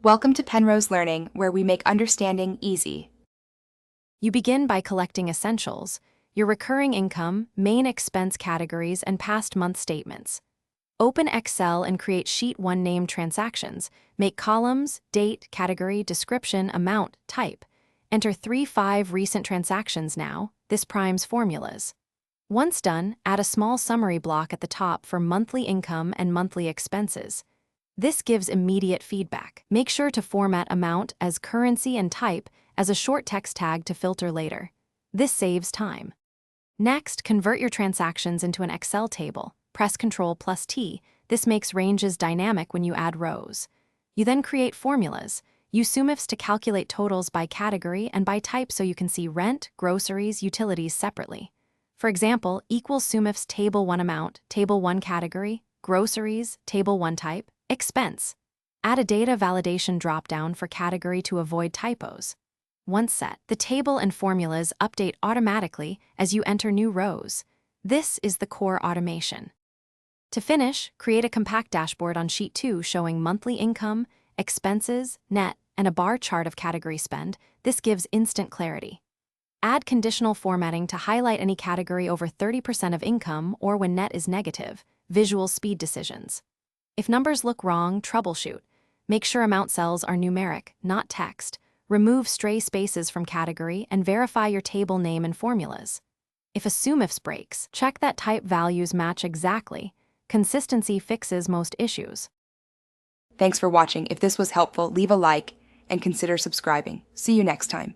Welcome to Penrose Learning, where we make understanding easy. You begin by collecting essentials, your recurring income, main expense categories, and past month statements. Open Excel and create Sheet 1 named transactions. Make columns, date, category, description, amount, type. Enter 3-5 recent transactions now. This primes formulas. Once done, add a small summary block at the top for monthly income and monthly expenses. This gives immediate feedback. Make sure to format amount as currency and type as a short text tag to filter later. This saves time. Next, convert your transactions into an Excel table. Press Ctrl+T. This makes ranges dynamic when you add rows. You then create formulas. Use SUMIFs to calculate totals by category and by type so you can see rent, groceries, utilities separately. For example, equals SUMIFs Table 1 amount, Table 1 category, groceries, Table 1 type, expense. Add a data validation dropdown for category to avoid typos. Once set, the table and formulas update automatically as you enter new rows. This is the core automation. To finish, create a compact dashboard on Sheet 2 showing monthly income, expenses, net, and a bar chart of category spend. This gives instant clarity. Add conditional formatting to highlight any category over 30% of income or when net is negative. Visual speed decisions. If numbers look wrong, troubleshoot. Make sure amount cells are numeric, not text. Remove stray spaces from category and verify your table name and formulas. If a SUMIFs breaks, check that type values match exactly. Consistency fixes most issues. Thanks for watching. If this was helpful, leave a like and consider subscribing. See you next time.